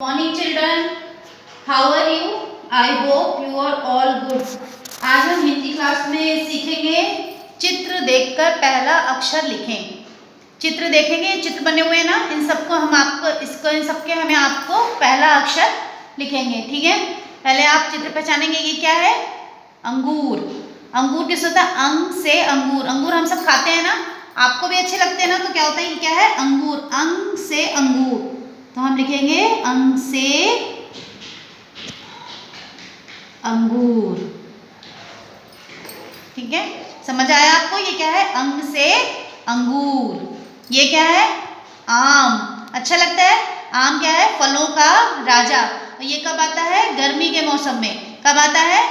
Morning children, how are you? I hope you are all good. आज हम Hindi class में सीखेंगे चित्र देखकर पहला अक्षर लिखें। चित्र देखेंगे, चित्र बने हुए हैं ना, इन सबको हम आपको इन सबके हमें आपको पहला अक्षर लिखेंगे। ठीक है, पहले आप चित्र पहचानेंगे। ये क्या है? अंगूर। अंगूर किस होता है? अंग से अंगूर। अंगूर हम सब खाते हैं ना, आपको भी अच्छे लगते हैं ना, तो क्या होता है? ये क्या है? अंगूर। अंग से अंगूर, तो हम लिखेंगे अंग से अंगूर। ठीक है, समझ आया आपको? ये क्या है? अंग से अंगूर। ये क्या है? आम। अच्छा लगता है? आम क्या है? फलों का राजा। ये कब आता है? गर्मी के मौसम में। कब आता है?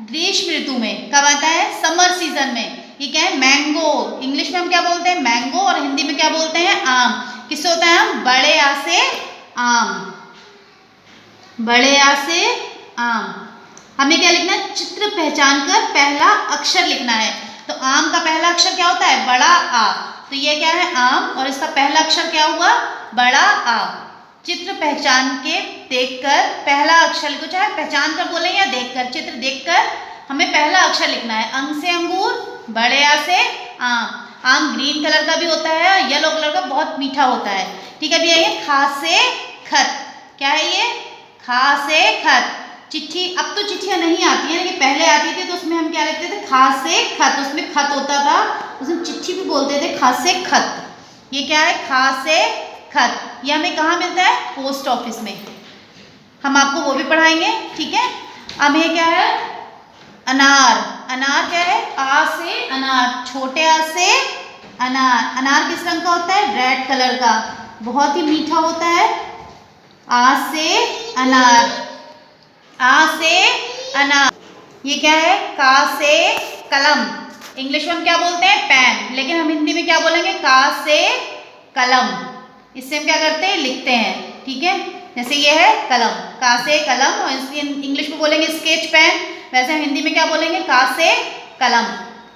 ग्रीष्म ऋतु में। कब आता है? समर सीजन में। ये क्या है? मैंगो। इंग्लिश में हम क्या बोलते हैं? मैंगो। और हिंदी में क्या बोलते हैं? आम। किससे होता है? हम बड़े आ से आम। बड़े आ से आम। हमें क्या लिखना है? चित्र पहचान कर पहला अक्षर लिखना है। तो आम का पहला अक्षर क्या होता है? बड़ा आ। तो ये क्या है? आम, और इसका पहला अक्षर क्या हुआ? बड़ा आ। चित्र पहचान के देखकर पहला अक्षर लिखो, चाहे पहचान कर बोले या देखकर। चित्र देखकर हमें पहला अक्षर लिखना है। अंग से अंगूर, बड़े आ से आम। आम ग्रीन कलर का भी होता है और येलो कलर का बहुत मीठा होता है। ठीक है, अभी आइए खा से खत। क्या है ये? खा से खत। चिट्ठी। अब तो चिट्ठियां नहीं आती हैं, लेकिन पहले आती थी तो उसमें हम क्या लिखते थे? खा से खत। उसमें खत होता था, उसमें चिट्ठी भी बोलते थे। खा से खत। ये क्या है? खा से खत। ये हमें कहाँ मिलता है? पोस्ट ऑफिस में। हम आपको वो भी पढ़ाएंगे। ठीक है, अब ये क्या है? अनार। अनार क्या है? आ से अनार। छोटे आ से अनार। अनार किस रंग का होता है? रेड कलर का, बहुत ही मीठा होता है। आ से अनार। आ से अनार। ये क्या है? का से कलम। इंग्लिश में हम क्या बोलते हैं? पेन, लेकिन हम हिंदी में क्या बोलेंगे? का से कलम। इससे हम क्या करते हैं? लिखते हैं। ठीक है, जैसे ये है कलम, का से कलम, और इसलिए इंग्लिश में बोलेंगे स्केच पेन, वैसे हम हिंदी में क्या बोलेंगे? का से कलम।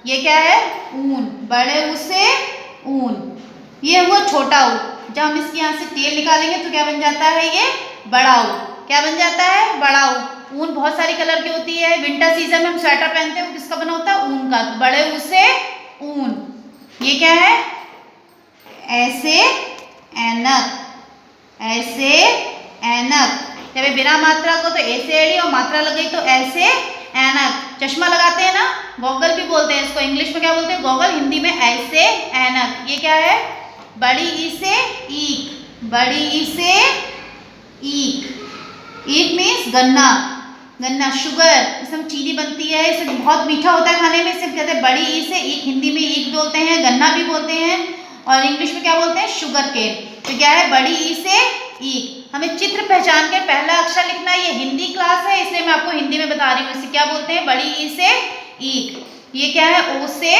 ये क्या है? ऊन। बड़े ऊ से ऊन। ये हुआ छोटा ऊ। जब हम इसके यहाँ से टेल निकालेंगे तो क्या बन जाता है? ये बड़ा ऊ। क्या बन जाता है? बड़ा ऊ। ऊन बहुत सारी कलर की होती है। विंटर सीजन में हम स्वेटर पहनते हैं, वो किसका बना होता है? ऊन का। तो बड़े ऊ से ऊन। ये क्या है? ऐसे ऐनक। ऐसे ऐनक। जब बिना मात्रा को तो ऐसे एड़ी, और मात्रा लग गई तो ऐसे ऐनक। चश्मा लगाते हैं ना, गॉगल भी बोलते हैं इसको। इंग्लिश में क्या बोलते हैं? गॉगल। हिंदी में ऐसे ऐनक। ये क्या है? बड़ी ई से ईक। बड़ी ई से ईक। ईक मीन्स गन्ना। गन्ना, शुगर। इसमें चीनी बनती है, इसे बहुत मीठा होता है खाने में, इसे कहते हैं बड़ी ई से ईक। हिंदी में ईक बोलते हैं, गन्ना भी बोलते हैं, और इंग्लिश में क्या बोलते हैं? Sugar cane. तो क्या है? बड़ी ई से ईक। हमें चित्र पहचान के पहला अक्षर लिखना है। ये हिंदी क्लास है, इसलिए मैं आपको हिंदी में बता रही हूँ। इसे क्या बोलते हैं? बड़ी ई से ईक। ये क्या है? ओ से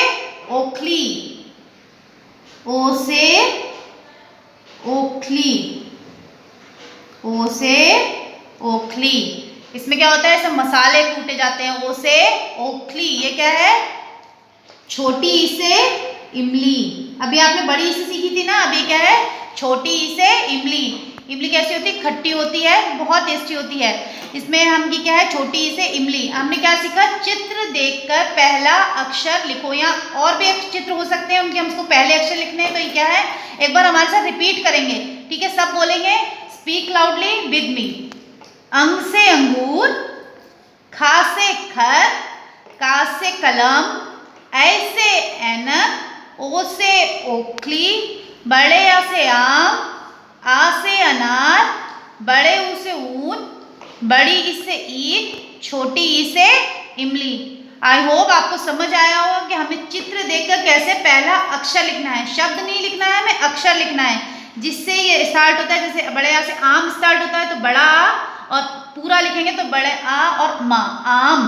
ओखली। ओ से ओखली। ओ से ओखली। इसमें क्या होता है? सब मसाले कूटे जाते हैं। ओ से ओखली। ये क्या है? छोटी ई से इमली। अभी आपने बड़ी ई से सीखी थी ना, अभी क्या है? छोटी ई से इमली। इमली कैसी होती है? खट्टी होती है, बहुत टेस्टी होती है। इसमें हम की क्या है? छोटी ई से इमली। हमने क्या सीखा? चित्र देखकर पहला अक्षर लिखो। या और भी चित्र हो सकते हैं, उनके हमको पहले अक्षर लिखने हैं। तो ये क्या है? एक बार हमारे साथ रिपीट करेंगे। ठीक है, सब बोलेंगे। Speak loudly with me. अंग से अंगूर, खा से खत, का से कलम, ऐसे ऐनक, ओ से ओखली, बड़े आ से आम, आ से अनार, बड़े ऊ से ऊन, बड़ी ई से ईख, छोटी ई से इमली। आई होप आपको समझ आया होगा कि हमें चित्र देखकर कैसे पहला अक्षर लिखना है। शब्द नहीं लिखना है, हमें अक्षर लिखना है, जिससे ये स्टार्ट होता है। जैसे बड़े आ से आम स्टार्ट होता है तो बड़ा आ, और पूरा लिखेंगे तो बड़े आ और मा, आम।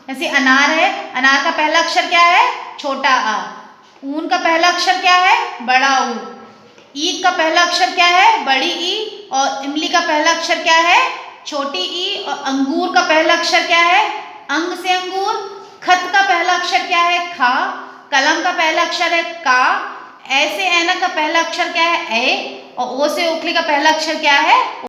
जैसे अनार है, अनार का पहला अक्षर क्या है? छोटा आ। ऊन का पहला अक्षर क्या है? बड़ा ऊ। ईख का पहला अक्षर क्या है? बड़ी ई। और इमली का पहला अक्षर क्या है? छोटी ई। और अंगूर का पहला अक्षर क्या है? अंग से अंगूर। खत का पहला अक्षर क्या है? खा। कलम का पहला अक्षर है का। ऐसे ऐनक का पहला अक्षर क्या है? ए। और ओ से ओखली का पहला अक्षर क्या है?